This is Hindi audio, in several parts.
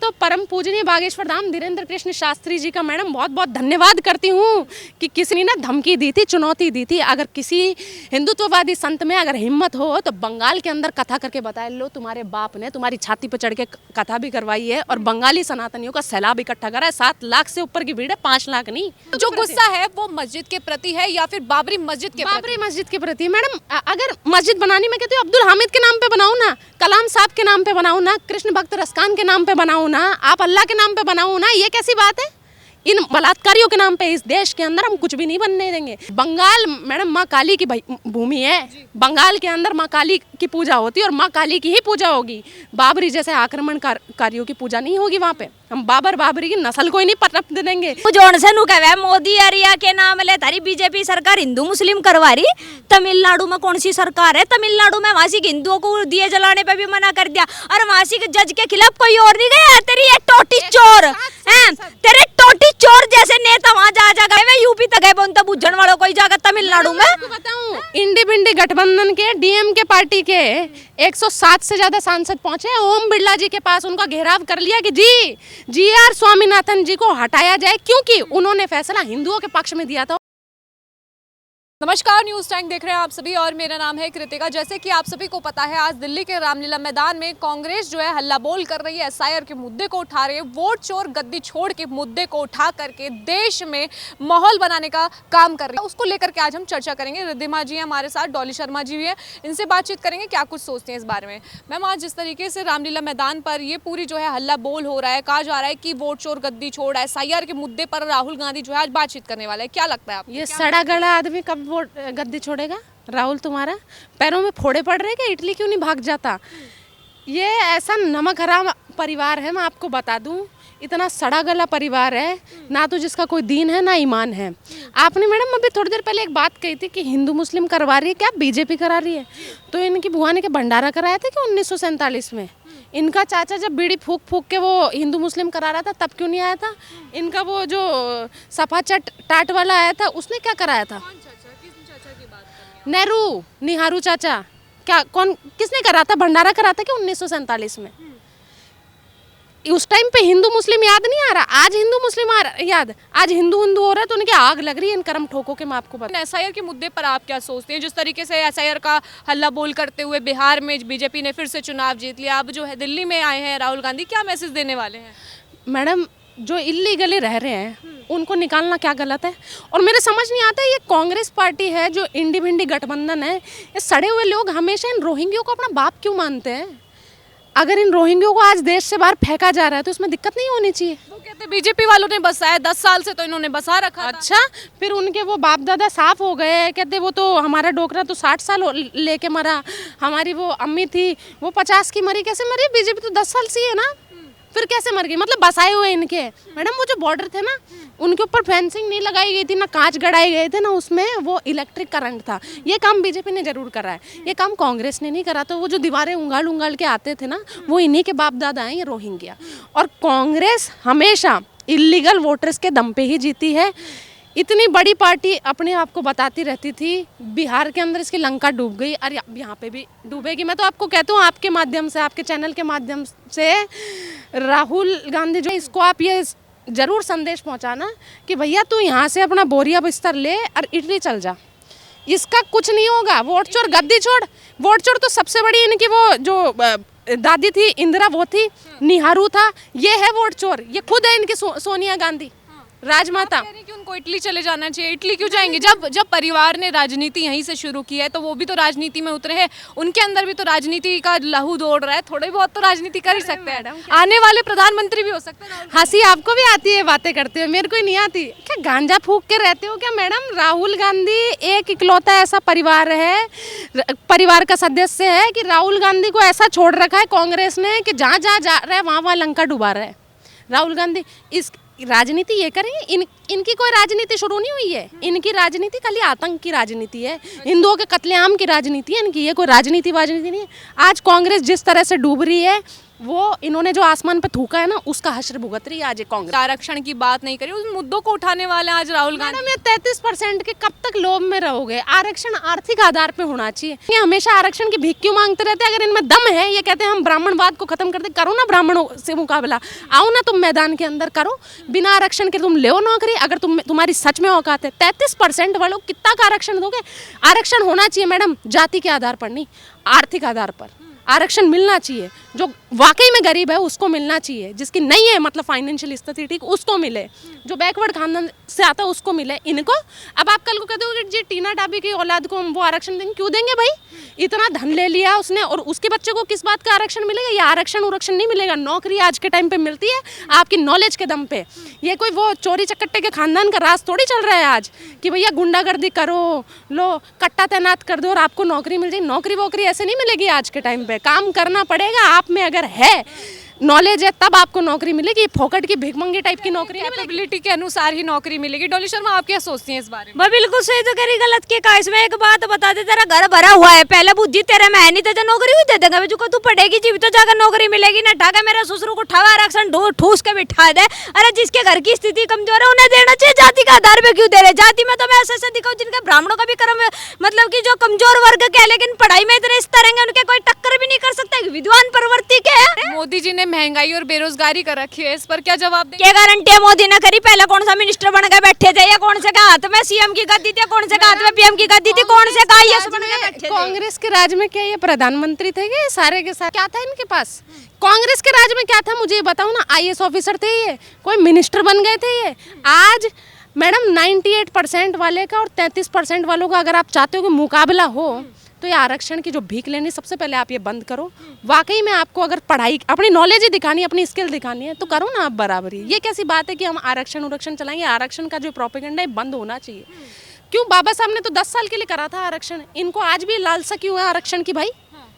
तो परम पूजनीय बागेश्वर धाम धीरेन्द्र कृष्ण शास्त्री जी का मैडम बहुत बहुत धन्यवाद करती हूँ कि किसी ने धमकी दी थी, चुनौती दी थी। अगर किसी हिंदुत्ववादी संत में अगर हिम्मत हो तो बंगाल के अंदर कथा करके बताए, लो तुम्हारे बाप ने तुम्हारी छाती पर चढ़ के कथा भी करवाई है और बंगाली सनातनियों का सैलाब इकट्ठा करा है। 7 लाख से ऊपर की भीड़ है, 5 लाख नहीं। जो गुस्सा है वो मस्जिद के प्रति है या फिर बाबरी मस्जिद के बाबरी मस्जिद के प्रति? मैडम अगर मस्जिद बनानी, मैं कहती हूँ अब्दुल हामिद के नाम पे बनाओ ना, कलाम साहब के नाम पे बनाओ ना, कृष्ण भक्त रसकान के नाम पे बनाओ ना, आप अल्लाह के नाम पे बनाओ ना, ये कैसी बात है? इन बलात्कारियों के नाम पे इस देश के अंदर हम कुछ भी नहीं बनने देंगे। बंगाल मैडम माँ काली की भूमि है। बंगाल के अंदर माँ काली की पूजा होती है और माँ काली की ही पूजा होगी। बाबरी जैसे आक्रमणकारियों की पूजा नहीं होगी वहाँ पे। हम बाबरी की नस्ल को ही नहीं पनपने देंगे। जोन से नु कहवे मोदी अरिया के नाम ले तारी बीजेपी सरकार हिंदू मुस्लिम करवा रही। तमिलनाडु में कौन सी सरकार है? तमिलनाडु में वहां से हिंदुओं को दिए जलाने पे भी मना कर दिया और वहां से जज के खिलाफ कोई और नहीं गया। तेरी ये टोटी चोर है, तेरे टोटी चोर जैसे नेता वहां जा गए यूपी तक गए, तो बुझन वालों कोई जाकर तमिलनाडु में। बताऊं, इंडी बिंडी गठबंधन के डीएमके पार्टी के 107 से ज्यादा सांसद पहुंचे ओम बिरला जी के पास, उनका घेराव कर लिया कि जी.आर. स्वामीनाथन जी को हटाया जाए क्योंकि उन्होंने फैसला हिंदुओं के पक्ष में दिया था। नमस्कार, न्यूज़ टाइम देख रहे हैं आप सभी और मेरा नाम है कृतिका। जैसे कि आप सभी को पता है, आज दिल्ली के रामलीला मैदान में कांग्रेस जो है हल्ला बोल कर रही है, एसआईआर के मुद्दे को उठा रही है, वोट चोर गद्दी छोड़ के मुद्दे को उठा करके देश में माहौल बनाने का काम कर रही है। उसको लेकर के आज हम चर्चा करेंगे। रिद्धिमा जी हैं हमारे साथ, डॉली शर्मा जी भी हैं, इनसे बातचीत करेंगे क्या कुछ सोचते हैं इस बारे में। मैम, आज जिस तरीके से रामलीला मैदान पर ये पूरी जो है हल्ला बोल हो रहा है, कहा जा रहा है कि वोट चोर गद्दी छोड़, एसआईआर के मुद्दे पर राहुल गांधी जो है आज बातचीत करने वाला है, क्या लगता है आपको? ये सड़ा गला आदमी कब वोट गद्दी छोड़ेगा? राहुल तुम्हारा पैरों में फोड़े पड़ रहे कि इटली क्यों नहीं भाग जाता? ये ऐसा नमक हराम परिवार है, मैं आपको बता दूं, इतना सड़ा गला परिवार है, ना तो जिसका कोई दीन है ना ईमान है। आपने मैडम अभी थोड़ी देर पहले एक बात कही थी कि हिंदू मुस्लिम करवा रही है, क्या बीजेपी करा रही है? तो इनकी बुआ ने क्या भंडारा कराया था कि 1947 में? इनका चाचा जब बीड़ी फूक फूक के वो हिंदू मुस्लिम करा रहा था तब क्यों नहीं आया था? इनका वो जो सपा टाट वाला आया था उसने क्या कराया था? नेहरू निहारू चाचा, क्या किसने करा था? भंडारा करा था कि 1947 में? उस टाइम पे हिंदू मुस्लिम याद नहीं आ रहा, आज हिंदू मुस्लिम याद, आज हिंदू हो रहा है तो उनकी आग लग रही है इन कर्म ठोकों के। मैं आपको बता, एसआईआर के मुद्दे पर आप क्या सोचते हैं? जिस तरीके से एसआईआर का हल्ला बोल करते हुए बिहार में बीजेपी ने फिर से चुनाव जीत लिया, अब जो है दिल्ली में आए हैं राहुल गांधी, क्या मैसेज देने वाले हैं? मैडम, जो इल्लीगली रह रहे हैं उनको निकालना क्या गलत है? और मेरे समझ नहीं आता, ये कांग्रेस पार्टी है जो इंडी भिंडी गठबंधन है, ये सड़े हुए लोग हमेशा इन रोहिंग्यों को अपना बाप क्यों मानते हैं? अगर इन रोहिंग्यों को आज देश से बाहर फेंका जा रहा है तो इसमें दिक्कत नहीं होनी चाहिए। वो कहते बीजेपी वालों ने बसाया, 10 साल से तो इन्होंने बसा रखा था। अच्छा, फिर उनके वो बाप दादा साफ हो गए, कहते वो तो हमारा डोकरा तो 60 साल लेके मरा, हमारी वो अम्मी थी वो 50 की मरी, कैसे मरी? बीजेपी तो 10 साल से है ना, फिर कैसे मर गई? मतलब बसाए हुए इनके। मैडम, वो जो बॉर्डर थे ना, उनके ऊपर फेंसिंग नहीं लगाई गई थी, ना कांच गड़ाए गए थे, ना उसमें वो इलेक्ट्रिक करंट था। ये काम बीजेपी ने जरूर करा है, ये काम कांग्रेस ने नहीं करा। तो वो जो दीवारें उंगाल के आते थे ना, वो इन्हीं के बाप दादा हैं, ये रोहिंग्या। और कांग्रेस हमेशा इलीगल वोटर्स के दम पे ही जीती है। इतनी बड़ी पार्टी अपने आप को बताती रहती थी, बिहार के अंदर इसकी लंका डूब गई और यहाँ पे भी डूबेगी। मैं तो आपको कहता हूँ, आपके माध्यम से, आपके चैनल के माध्यम से राहुल गांधी जो, इसको आप ये ज़रूर संदेश पहुँचाना कि भैया तू यहाँ से अपना बोरिया बिस्तर ले और इटली चल जा, इसका कुछ नहीं होगा। वोट चोर गद्दी छोड़, वोट चोर तो सबसे बड़ी इनकी वो जो दादी थी इंदिरा, वो थी, निहारू था, ये है वोट चोर। ये खुद है इनकी सोनिया गांधी, राजमाता। कि उनको इटली चले जाना चाहिए। इटली क्यों जाएंगे? जब परिवार ने राजनीति यहीं से शुरू की है तो वो भी तो राजनीति में उतरे हैं, उनके अंदर भी तो राजनीति का लहू दौड़ रहा है, थोड़े बहुत तो राजनीति कर ही सकते हैं। आने वाले प्रधानमंत्री भी हो सकते हैं। हंसी आपको भी आती है बातें करते हो, मेरे को ही नहीं आती। क्या गांजा फूक के रहते हो क्या मैडम? राहुल गांधी एक इकलौता ऐसा परिवार है, परिवार का सदस्य है कि राहुल गांधी को ऐसा छोड़ रखा है कांग्रेस ने कि जहाँ जा रहा है वहाँ लंका डुबा रहा है राहुल गांधी। इस राजनीति ये करेंगे, इनकी कोई राजनीति शुरू नहीं हुई है, इनकी राजनीति खाली आतंक की राजनीति है, हिंदुओं के कत्लेआम की राजनीति है इनकी, ये कोई राजनीति नहीं है। आज कांग्रेस जिस तरह से डूब रही है, वो इन्होंने जो आसमान पे थूका है ना, उसका हश्र भुगत रही है आज ये कांग्रेस। आरक्षण की बात नहीं करी, उस मुद्दों को उठाने वाले आज राहुल गांधी। मैडम, ये 33% के कब तक लोभ में रहोगे? आरक्षण आर्थिक आधार पे होना चाहिए। ये हमेशा आरक्षण की भीख क्यों मांगते रहते हैं? अगर इनमें दम है, ये कहते हैं हम ब्राह्मणवाद को खत्म कर दे, करो ना ब्राह्मणों से मुकाबला, आओ ना तुम मैदान के अंदर करो, बिना आरक्षण के तुम ले नौकरी। अगर तुम्हारी सच में औकात है, 33% वालों कितना का आरक्षण दोगे? आरक्षण होना चाहिए मैडम, जाति के आधार पर नहीं, आर्थिक आधार पर आरक्षण मिलना चाहिए। जो वाकई में गरीब है उसको मिलना चाहिए, जिसकी नहीं है मतलब फाइनेंशियल स्थिति ठीक, उसको मिले। जो बैकवर्ड खानदान से आता है उसको मिले। इनको अब आप कल को कहते हो कि जी टीना डाबी की औलाद को हम वो आरक्षण देंगे, क्यों देंगे भाई? इतना धन ले लिया उसने, और उसके बच्चे को किस बात का आरक्षण मिलेगा? ये आरक्षण नहीं मिलेगा। नौकरी आज के टाइम पे मिलती है आपकी नॉलेज के दम पे। ये कोई वो चोरी चकट्टे के खानदान का राज थोड़ी चल रहा है आज कि भैया गुंडागर्दी करो, लो कट्टा तैनात कर दो और आपको नौकरी मिल जाएगी। नौकरी वोकरी ऐसे नहीं मिलेगी आज के टाइम पे। काम करना पड़ेगा, आप में अगर है नॉलेज है तब आपको नौकरी मिलेगी। फोकट की भिखमंगी टाइप की नौकरी नहीं मिलेगी। कैपेबिलिटी के अनुसार ही नौकरी मिलेगी। डॉली शर्मा, आप क्या सोचती हैं इस बारे में? मैं बिल्कुल सही तो करी, गलत के का। इसमें एक बात बता दे, तेरा घर भरा हुआ है, पहले बुद्धि तेरे में है नहीं, तो नौकरी भी दे देगा। जो तू पढ़ेगी जीव तो जाकर नौकरी मिलेगी ना। ठाका मेरे ससुर को उठावा आरक्षण ठूस के बिठा दे। अरे जिसके घर की स्थिति कमजोर है उन्हें देना चाहिए। जाति के आधार पे क्यों दे रहे? जाति में तो मैं ऐसे दिखाऊं जिनके ब्राह्मणों का भी कर्म मतलब कि जो कमजोर वर्ग के, लेकिन पढ़ाई में इतने स्तर हैं उनके कोई टक्कर भी नहीं कर सकता। विद्वान प्रवृत्ति के है। मोदी जी ने महंगाई और बेरोजगारी कर रखी है, इस पर क्या जवाब दें? क्या गारंटी है मोदी ने करी? पहले कौन सा मिनिस्टर बन के बैठे थे? या कौन से का हाथ में सीएम की गद्दी थी, कौन से का हाथ में पीएम की गद्दी थी, कौन से का ये बन के बैठे थे? कांग्रेस के राज में क्या ये प्रधानमंत्री थे? ये सारे के सारे क्या था इनके पास? कांग्रेस के राज में क्या था मुझे बताओ ना। आईएएस ऑफिसर थे ये, कोई मिनिस्टर बन गए थे ये। आज मैडम 98% वाले का और 33% वालों का अगर आप चाहते हो कि मुकाबला हो, तो ये आरक्षण की जो भीख लेनी, सबसे पहले आप ये बंद करो। वाकई में आपको अगर पढ़ाई, अपनी नॉलेज ही दिखानी है, अपनी स्किल दिखानी है, तो करो ना आप बराबरी। ये कैसी बात है कि हम आरक्षण चलाएंगे? आरक्षण का जो प्रोपेगेंडा है बंद होना चाहिए। क्यों? बाबा साहब ने तो 10 साल के लिए करा था आरक्षण। इनको आज भी लालसा क्यों है आरक्षण की? भाई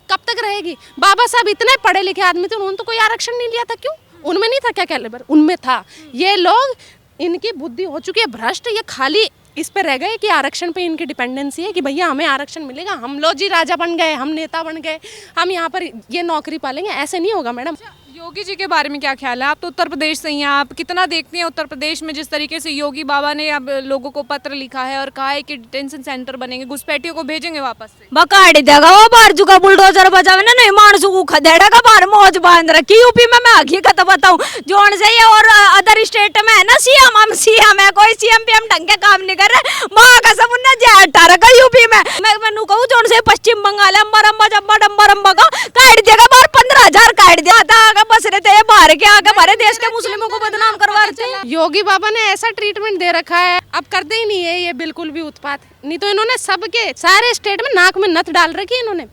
कब तक रहेगी? बाबा साहब इतने पढ़े लिखे आदमी थे, उन्होंने तो कोई आरक्षण नहीं लिया था। क्यों? उनमें नहीं था क्या कैलिबर? उनमें था। ये लोग, इनकी बुद्धि हो चुकी है भ्रष्ट। ये खाली इस पे रह गए कि आरक्षण पे इनकी डिपेंडेंसी है कि भैया हमें आरक्षण मिलेगा, हम लो जी राजा बन गए, हम नेता बन गए, हम यहाँ पर ये नौकरी पालेंगे। ऐसे नहीं होगा मैडम। योगी जी के बारे में क्या ख्याल है? आप तो उत्तर प्रदेश से ही हैं, आप कितना देखती हैं उत्तर प्रदेश में जिस तरीके से योगी बाबा ने अब लोगों को पत्र लिखा है और कहा है कि डिटेंशन सेंटर बनेंगे, घुसपैठियों को भेजेंगे वापस से? बकाड़ी देगा वो बाहर जुगा बुलडोजर बजावे ना, नहीं मानसू को खदेड़ा का बाहर मौज बांध रखी। यूपी में मैं हकीकत बताऊं, जोन से ये और अदर स्टेट में है ना सीएम, हम सीएम है, कोई सीएम पीएम ढंग के काम नहीं कर रहे। माँ का सब उन्हें जय हटा रखा यूपी में। मैं कहूँ जोन से पश्चिम बंगाल अम्बा रंबा जम्बा डम्बा रंबा का काट देगा बाहर, 15,000 काट दिया था। बस रहते हैं बाहर के आगे, हमारे देश के मुस्लिमों को बदनाम करवा रहे हैं। योगी बाबा ने ऐसा ट्रीटमेंट दे रखा है, अब करते ही नहीं है ये बिल्कुल भी उत्पात। नहीं तो इन्होंने सबके सारे स्टेट में नाक में नथ डाल रखी है इन्होंने।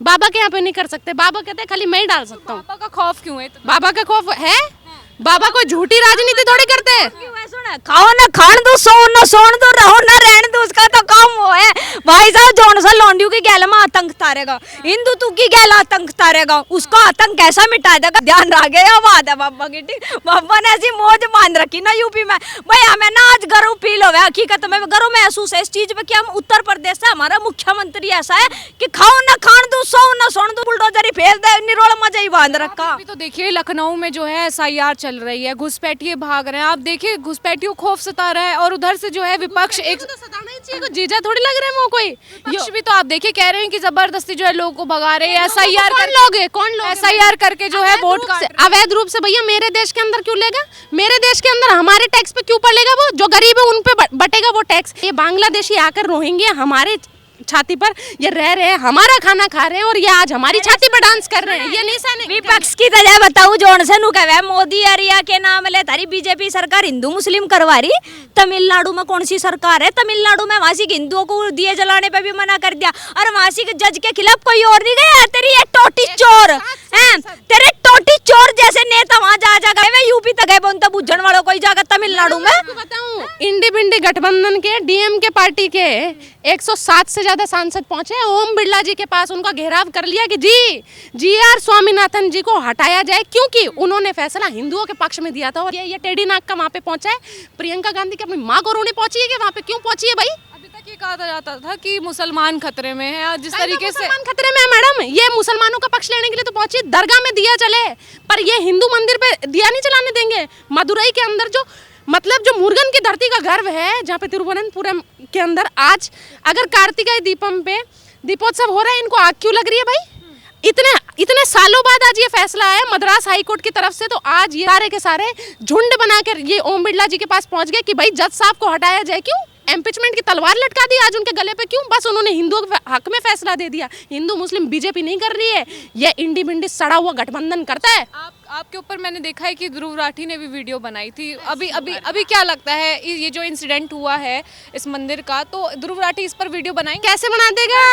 बाबा के यहाँ पे नहीं कर सकते। बाबा कहते हैं खाली मैं ही डाल सकता हूँ। बाबा का खौफ क्यों है? बाबा का खौफ है? बाबा कोई झूठी राजनीति थोड़ी करते हैं। खाओ ना खान दो, सो ना सोन दो, रहो ना रहने दो, उसका तो काम वो है। भाई साहब जोन सा लौंडियों की गैल में आतंक तारेगा, हिंदू तू की गैल आतंक तारेगा, उसका आतंक कैसा मिटा देगा? ध्यान रह गया बात है बाबा की। ठीक, बाबा ने ऐसी मौज बांध रखी ना यूपी में। भाई हमें ना आज गर्व फील हो, हकीकत में गर्व महसूस है इस चीज पे कि हम उत्तर प्रदेश से, हमारा मुख्यमंत्री ऐसा है कि खाओ ना खान दो, सो ना सोन दो, बुलडोजर ही फेल दे, निरोल मजा ही बांध रखा। अभी तो देखिए लखनऊ में जो है SIR चल रही है, घुसपैठिए भाग रहे हैं। आप देखिए घुसपैठियों खौफ सता रहा है और उधर से जो है विपक्ष एक जीजा थोड़ी लग रहे हैं वो कोई। विपक्ष भी तो आप देखिए कह रहे हैं कि जबरदस्ती जो है लोगों को भगा रहे हैं। SIR कौन लोग SIR करके जो है वोट अवैध रूप से। भैया मेरे देश के अंदर क्यों लेगा? मेरे देश के अंदर हमारे टैक्स पे क्यों पड़ेगा? वो जो गरीब है उन पे बटेगा वो टैक्स। ये बांग्लादेशी आकर रोहिंग्या हमारे छाती पर ये रह रहे हैं, हमारा खाना खा रहे हैं और ये आज हमारी छाती पर डांस कर रहे हैं। ये नहीं सहने। विपक्ष की तरह बताऊं जोन से नु कहवे मोदी अरिया के नाम ले तारी बीजेपी सरकार हिंदू मुस्लिम करवा रही। तमिलनाडु में कौन सी सरकार है? तमिलनाडु में वहां से हिंदुओं को दिए जलाने पे भी मना कर दिया और वहां से जज के खिलाफ कोई और नहीं गया। तेरी ये टोटी चोर है, तेरे टोटी चोर जैसे नेता वहां जा गए यूपी तक गए तो बुझन वालों कोई जाकर तमिलनाडु में। बताऊं इंडी बिंडी गठबंधन के DMK पार्टी के 107 से ज्यादा सांसद पहुंचे ओम बिरला जी के पास, उनका घेराव कर लिया कि GR स्वामीनाथन जी को हटाया जाए, क्योंकि उन्होंने फैसला हिंदुओं के पक्ष में दिया था। और ये टेढ़ी नाक का वहाँ पे पहुंचा है। प्रियंका गांधी की अपनी माँ को रोने पहुंची है कि वहाँ पे क्यों पहुंची है भाई? अभी तक तक ये कहा जाता था कि मुसलमान खतरे में है, और जिस तरीके से मुसलमान खतरे में है मैडम, ये मुसलमानों का पक्ष लेने के लिए तो पहुंची, दरगाह में दिया चले, पर ये हिंदू मंदिर पे दिया नहीं चलाने देंगे। मदुरई के अंदर जो मतलब जो मुर्गन की धरती का गर्व है, जहाँ पे तिरुवनंतपुरम के अंदर आज अगर कार्तिकेय दीपम पे दीपोत्सव हो रहा है, इनको आग क्यों लग रही है भाई? इतने इतने सालों बाद आज ये फैसला आया मद्रास हाई कोर्ट की तरफ से, तो आज ये सारे के सारे झुंड बनाकर ये ओम बिरला जी के पास पहुंच गए कि भाई जज साहब को हटाया जाए। क्यों? एम्पिचमेंट की तलवार लटका दी आज उनके गले पे। क्यों? बस उन्होंने हिंदुओं के हक में फैसला दे दिया। हिंदू मुस्लिम बीजेपी नहीं कर रही है, ये इंडी बिंडी सड़ा हुआ गठबंधन करता है। आपके ऊपर मैंने देखा है कि ध्रुव राठी ने भी वीडियो बनाई थी। अभी क्या लगता है ये जो इंसिडेंट हुआ है इस मंदिर का, तो ध्रुव राठी इस पर वीडियो बनाएंगे? कैसे बना देगा?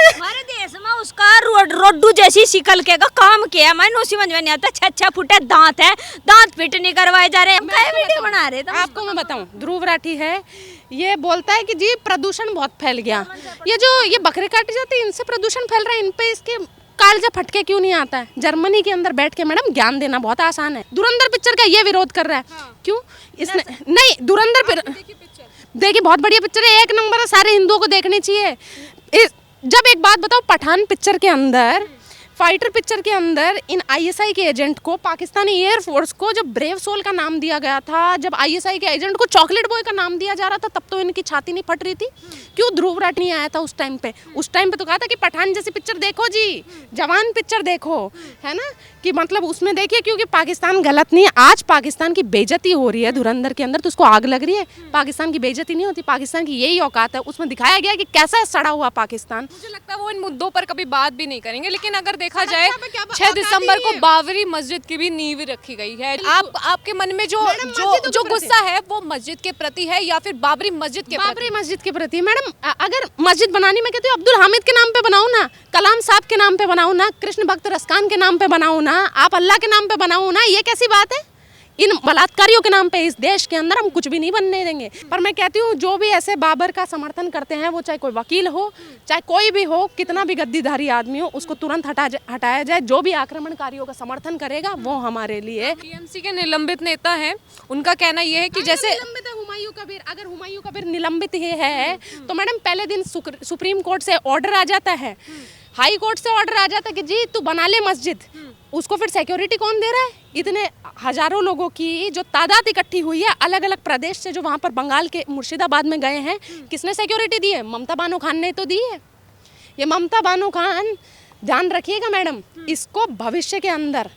हमारे देश में उसका रोड्डू जैसी शिकल के का काम किया, मैंने समझ में नहीं आता। 6 फुटे दांत है, दांत फिट नहीं करवाए जा रहे, हम क्या वीडियो बना रहे थे? आपको मैं बताऊं, ध्रुव राठी है, ये बोलता है कि जी प्रदूषण बहुत फैल गया, ये बकरे काटे जाते हैं इनसे प्रदूषण फैल रहा है, इन पे इसके कालजा फटके क्यों नहीं आता है? जर्मनी के अंदर बैठ के मैडम ज्ञान देना बहुत आसान है। धुरंधर पिक्चर का ये विरोध कर रहा है। क्यों? इसने नहीं, धुरंधर देखिए बहुत बढ़िया पिक्चर है, 1 नंबर है, सारे हिंदुओं को देखनी चाहिए। जब एक बात बताओ, पठान पिक्चर के अंदर, फाइटर पिक्चर के अंदर इन आईएसआई के एजेंट को, पाकिस्तानी एयरफोर्स को जब ब्रेव सोल का नाम दिया गया था, जब आईएसआई के एजेंट को चॉकलेट बॉय का नाम दिया जा रहा था, तब तो इनकी छाती नहीं फट रही थी। क्यों ध्रुव राठी नहीं आया था उस टाइम पे? उस टाइम पे तो कहा था कि पठान जैसी पिक्चर देखो जी, जवान पिक्चर देखो, है ना, कि मतलब उसमें देखिए, क्योंकि पाकिस्तान गलत नहीं है। आज पाकिस्तान की बेइज्जती हो रही है धुरंधर के अंदर, तो उसको आग लग रही है। पाकिस्तान की बेइज्जती नहीं होती, पाकिस्तान की यही औकात है। उसमें दिखाया गया कि कैसा सड़ा हुआ पाकिस्तान। मुझे लगता है वो इन मुद्दों पर कभी बात भी नहीं करेंगे। लेकिन अगर देखा जाए 6 दिसंबर को बाबरी मस्जिद की भी नींव रखी गई है। आपके मन में जो गुस्सा है वो मस्जिद के प्रति है या फिर बाबरी मस्जिद के प्रति? बाबरी मस्जिद के प्रति मैडम, अगर मस्जिद बनानी, मैं कहती हूँ अब्दुल हामिद के नाम पे बनाओ ना, कलाम साहब के नाम पे बनाओ ना, कृष्ण भक्त रसकान के नाम पे बनाओ ना, आप अल्लाह के नाम पे बनाओ ना, ये कैसी बात है? इन बलात्कारियों के नाम पे इस देश के अंदर हम कुछ भी नहीं बनने देंगे। पर मैं कहती हूँ जो भी ऐसे बाबर का समर्थन करते हैं, वो चाहे कोई वकील हो, चाहे कोई भी हो, कितना भी गद्दीधारी आदमी हो, उसको तुरंत हटाया जाए। जो भी आक्रमणकारियों का समर्थन करेगा वो हमारे लिए। टीएमसी के निलंबित नेता हैं, उनका कहना यह है कि जैसे निलंबित है हुमायूं कबीर, अगर हुमायूं कबीर निलंबित ही है तो मैडम पहले दिन सुप्रीम कोर्ट से ऑर्डर आ जाता है, हाई कोर्ट से ऑर्डर आ जाता है कि जी तू बना ले मस्जिद। उसको फिर सिक्योरिटी कौन दे रहा है? इतने हजारों लोगों की जो तादाद इकट्ठी हुई है अलग अलग प्रदेश से, जो वहाँ पर बंगाल के मुर्शिदाबाद में गए हैं, किसने सिक्योरिटी दी है? ममता बानो खान ने तो दी है। ये ममता बानो खान, ध्यान रखिएगा मैडम, इसको भविष्य के अंदर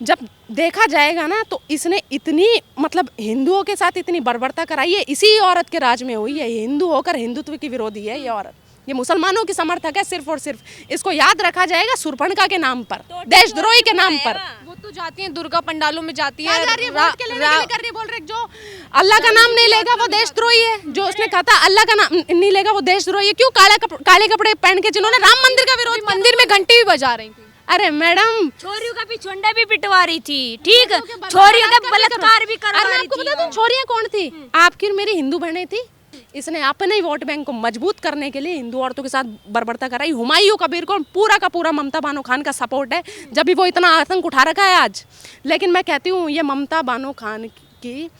जब देखा जाएगा ना, तो इसने इतनी मतलब हिंदुओं के साथ इतनी बर्बरता कराई है, इसी औरत के राज में हुई है। हिंदू होकर हिंदुत्व की विरोधी है ये औरत, ये मुसलमानों की समर्थक है सिर्फ और सिर्फ। इसको याद रखा जाएगा सुरपणखा के नाम पर, देशद्रोही के नाम पर। वो तो जाती हैं दुर्गा पंडालों में जाती है, बोल रहे जो अल्लाह का नाम नहीं लेगा वो देशद्रोही है। जो उसने कहा था अल्लाह का नाम नहीं लेगा वो देशद्रोही है। क्यों? काले कपड़े पहन के जिन्होंने राम मंदिर का विरोध, मंदिर में घंटी भी बजा रही थी। अरे मैडम, छोरियों का भी छुंडा भी पिटवा रही थी, ठीक, छोरियों का बलात्कार भी करवा रही थी। आपको बता दूं छोरियां कौन थी? आपकी मेरी हिंदू बहनें थी। इसने अपने ही वोट बैंक को मजबूत करने के लिए हिंदू औरतों के साथ बर्बरता कराई। हुमायूं कबीर को पूरा का पूरा ममता बानो खान का सपोर्ट है, जब भी वो इतना आतंक उठा रखा है आज। लेकिन मैं कहती हूँ ये ममता बानो खान की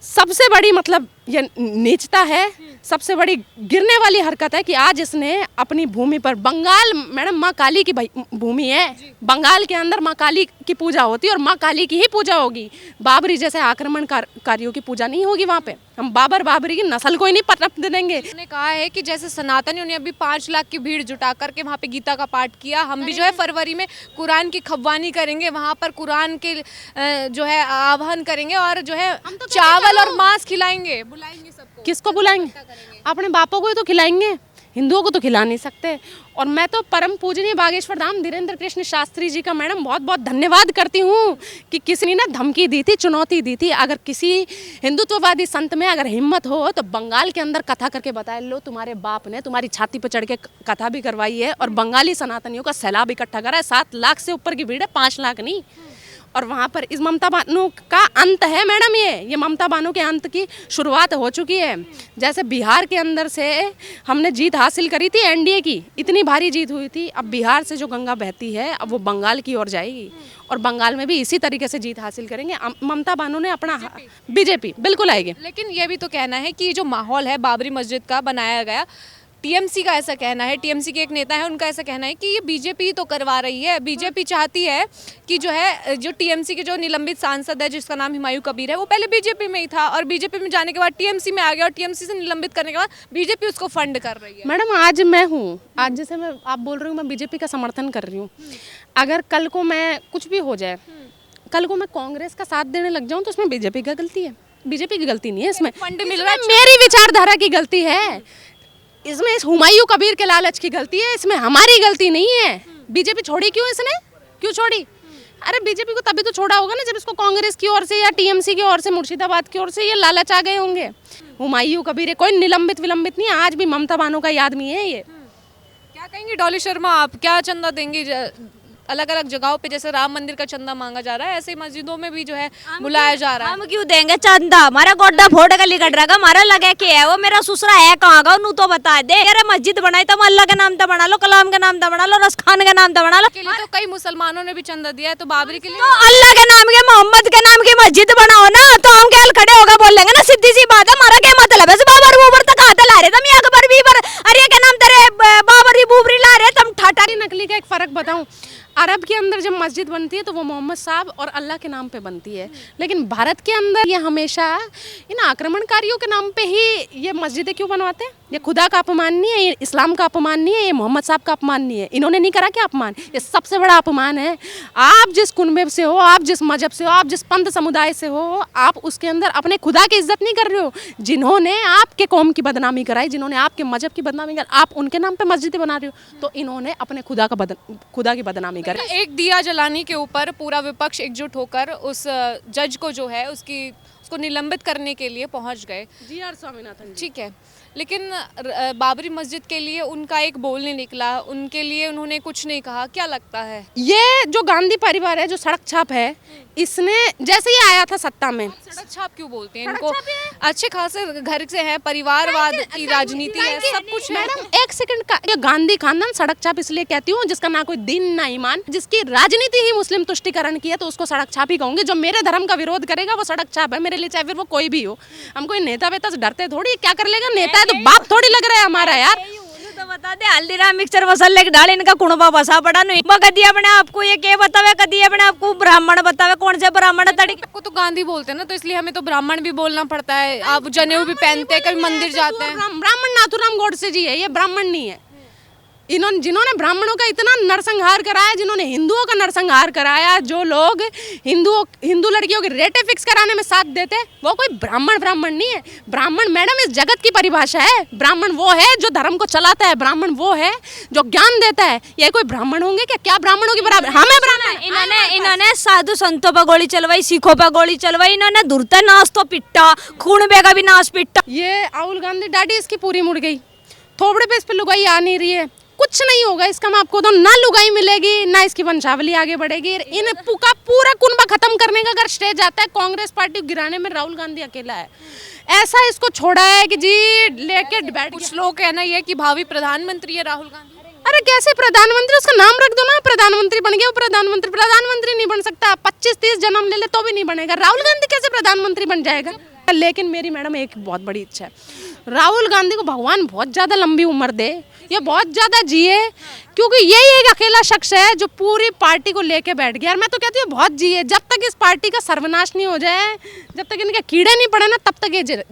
सबसे बड़ी मतलब ये नीचता है, सबसे बड़ी गिरने वाली हरकत है कि आज इसने अपनी भूमि पर, बंगाल मैडम माँ काली की भूमि है, बंगाल के अंदर माँ काली की पूजा होती है और माँ काली की ही पूजा होगी। बाबरी जैसे आक्रमणकारियों की पूजा नहीं होगी वहाँ पे। हम बाबरी की नस्ल को ही नहीं पनपने देंगे। उन्होंने कहा है कि जैसे सनातनियों ने अभी 5 लाख की भीड़ जुटा करके वहाँ पे गीता का पाठ किया, हम भी जो है फरवरी में कुरान की खव्वानी करेंगे, वहाँ पर कुरान के जो है आह्वान करेंगे और जो है चावल और मांस खिलाएंगे, बुलाएंगे सबको। किसको बुलाएंगे? अपने बापों को ही तो खिलाएंगे, हिंदुओं को तो खिला नहीं सकते। और मैं तो परम पूजनीय बागेश्वर धाम धीरेन्द्र कृष्ण शास्त्री जी का मैडम बहुत बहुत धन्यवाद करती हूँ कि किसी ने ना धमकी दी थी, चुनौती दी थी। अगर किसी हिंदुत्ववादी संत में अगर हिम्मत हो तो बंगाल के अंदर कथा करके बताए, लो तुम्हारे बाप ने तुम्हारी छाती पर चढ़ के कथा भी करवाई है और बंगाली सनातनियों का सैलाब इकट्ठा करा है। 7 लाख से ऊपर की भीड़ है, 5 लाख नहीं। और वहाँ पर इस ममता बानो का अंत है मैडम। ये ममता बानो के अंत की शुरुआत हो चुकी है। जैसे बिहार के अंदर से हमने जीत हासिल करी थी एनडीए की, इतनी भारी जीत हुई थी। अब बिहार से जो गंगा बहती है अब वो बंगाल की ओर जाएगी और बंगाल में भी इसी तरीके से जीत हासिल करेंगे। ममता बानो ने अपना बीजेपी बिल्कुल आएगी। लेकिन ये भी तो कहना है कि जो माहौल है बाबरी मस्जिद का बनाया गया, टीएमसी का ऐसा कहना है, टीएमसी के एक नेता है उनका ऐसा कहना है कि ये बीजेपी तो करवा रही है। बीजेपी चाहती है कि जो है जो टीएमसी के जो निलंबित सांसद है जिसका नाम हुमायूं कबीर है वो पहले बीजेपी में ही था और बीजेपी में जाने के बाद टीएमसी में आ गया और टीएमसी से निलंबित करने के बाद बीजेपी उसको फंड कर रही है। मैडम आज मैं हूँ, आज जैसे मैं आप बोल रही हूँ मैं बीजेपी का समर्थन कर रही हूँ, अगर कल को मैं कुछ भी हो जाए, कल को मैं कांग्रेस का साथ देने लग जाऊँ तो उसमें बीजेपी की गलती है? बीजेपी की गलती नहीं है, इसमें फंड मिल रहा है, मेरी विचारधारा की गलती है, इसमें इस हुमायूं कबीर के लालच की गलती है, इसमें हमारी गलती नहीं है। बीजेपी छोड़ी क्यों इसने, क्यों छोड़ी? अरे बीजेपी को तभी तो छोड़ा होगा ना जब इसको कांग्रेस की ओर से या टीएमसी की ओर से, मुर्शिदाबाद की ओर से ये लालच आ गए होंगे। हुमायूं कबीर कोई निलंबित विलंबित नहीं है, आज भी ममता बानो का ही आदमी है ये। क्या कहेंगे डॉली शर्मा, आप क्या चंदा देंगी? अलग अलग जगहों पे जैसे राम मंदिर का चंदा मांगा जा रहा है, ऐसे ही मस्जिदों में भी जो है बुलाया जा रहा है। हम क्यों देंगे चंदा? हमारा गोड्डा फोड़ का लिकट रहा, हमारा लगे के है वो, मेरा ससुरा है कहाँ का नू तो बता दे। अरे मस्जिद बनाई तो अल्लाह के नाम तो बना लो, कलाम के नाम तो बना लो, रसखान के नाम तो बना लो। के लिए तो कई मुसलमानों ने भी चंदा दिया है, तो बाबरी के लिए तो अल्लाह के नाम के, मोहम्मद के नाम की मस्जिद बनाओ ना, तो हम क्या खड़े होकर बोल लेंगे ना? सीधी सी बात है, हमारा क्या मतलब है? बाबर बूबर तक हाथ ला रहे तुम, अकबर बीबर, अरे क्या नाम तेरे बाबरी बूबरी ला रहे तुम, ठाटा नकली का एक फर्क बताऊं, अरब के अंदर जब मस्जिद बनती है तो वो मोहम्मद साहब और अल्लाह के नाम पे बनती है, लेकिन भारत के अंदर ये हमेशा इन आक्रमणकारियों के नाम पे ही ये मस्जिदें क्यों बनवाते हैं? ये खुदा का अपमान नहीं है, ये इस्लाम का अपमान नहीं है, ये मोहम्मद साहब का अपमान नहीं है। इन्होंने नहीं करा क्या अपमान? ये सबसे बड़ा अपमान है। आप जिस कुनबे से हो, आप जिस मजहब से हो, आप जिस पंथ समुदाय से हो, आप उसके अंदर अपने खुदा की इज्जत नहीं कर रहे हो। जिन्होंने आपके कौम की बदनामी कराई, जिन्होंने आपके मजहब की बदनामी कराई, आप उनके नाम पे मस्जिदें बना रहे हो, तो इन्होंने अपने खुदा की बदनामी करी। एक दिया जलाने के ऊपर पूरा विपक्ष एकजुट होकर उस जज को जो है उसको निलंबित करने के लिए पहुंच गए। जी.आर. स्वामीनाथन जी। ठीक है, लेकिन बाबरी मस्जिद के लिए उनका एक बोल नहीं निकला, उनके लिए उन्होंने कुछ नहीं कहा। क्या लगता है ये जो गांधी परिवार है, जो सड़क छाप है, इसने जैसे ही आया था सत्ता में, सड़क छाप क्यों बोलते हैं इनको? अच्छे खासे घर से है, परिवारवाद की राजनीति है, सब कुछ है। मैडम एक सेकंड का, ये गांधी खानदान सड़क छाप इसलिए कहती हूँ जिसका ना कोई दिन ना ईमान, जिसकी राजनीति ही मुस्लिम तुष्टिकरण की है, तो उसको सड़क छाप ही कहूंगी। जो मेरे धर्म का विरोध करेगा वो सड़क छाप है मेरे लिए, चाहे फिर वो कोई भी हो। हम कोई नेता वेता से डरते थोड़ी, क्या कर लेगा नेता है तो बाप थोड़ी लग रहा है हमारा यार। तो बता दे, हल्दीराम मिक्सचर मसाले के डाल इनका कुणबा बसा पड़ा नहीं। कदी अपने आपको ये क्या बतावे, कदी अपने आपको ब्राह्मण बतावे, कौन से ब्राह्मण तड़ी को तो गांधी बोलते हैं ना, तो इसलिए हमें तो ब्राह्मण भी बोलना पड़ता है। आप जनेऊ भी पहनते हैं, कभी मंदिर जाते हैं। ब्राह्मण नाथुराम गोडसे जी है, ये ब्राह्मण नहीं है। जिन्होंने ब्राह्मणों का इतना नरसंहार कराया, जिन्होंने हिंदुओं का नरसंहार कराया, जो लोग हिंदू लड़कियों की रेटे फिक्स कराने में साथ देते, वो कोई ब्राह्मण नहीं है। ब्राह्मण मैडम इस जगत की परिभाषा है। ब्राह्मण वो है जो धर्म को चलाता है, ब्राह्मण वो है जो ज्ञान देता है। ये कोई ब्राह्मण होंगे क्या ब्राह्मणों की बराबर? हमें ब्राह्मण इन्होंने साधु संतों पर गोली चलवाई, सिखों पर गोली चलवाई, इन्होंने दुर्ता नाश तो पिट्टा, खून बेगा भी नाश पिट्टा। ये राहुल गांधी डाडी इसकी पूरी मुड़ गई, थोबड़े पे इस पे लुगाई आ नहीं रही है, कुछ नहीं होगा इसका। मैं आपको तो ना लुगाई मिलेगी ना इसकी वंशावली आगे बढ़ेगी। इन पूरा कुनबा खत्म करने का अगर स्टेज आता है, कांग्रेस पार्टी गिराने में राहुल गांधी अकेला है। ऐसा इसको छोड़ा है कि जी लेके बैठ। कुछ लोग कहना ये कि भावी प्रधानमंत्री है राहुल गांधी। अरे कैसे प्रधानमंत्री? उसका नाम रख दो ना, प्रधानमंत्री बन गया वो। प्रधानमंत्री नहीं बन सकता, 25-30 जन्म ले ले तो भी नहीं बनेगा। राहुल गांधी कैसे प्रधानमंत्री बन जाएगा? लेकिन मेरी मैडम एक बहुत बड़ी इच्छा है, राहुल गांधी को भगवान बहुत ज़्यादा लंबी उम्र दे, ये बहुत ज़्यादा जिए, क्योंकि यही एक अकेला शख्स है जो पूरी पार्टी को लेके बैठ गया। और मैं तो कहती हूँ बहुत जिए, जब तक इस पार्टी का सर्वनाश नहीं हो जाए, जब तक इनके कीड़े नहीं पड़े ना, तब तक ये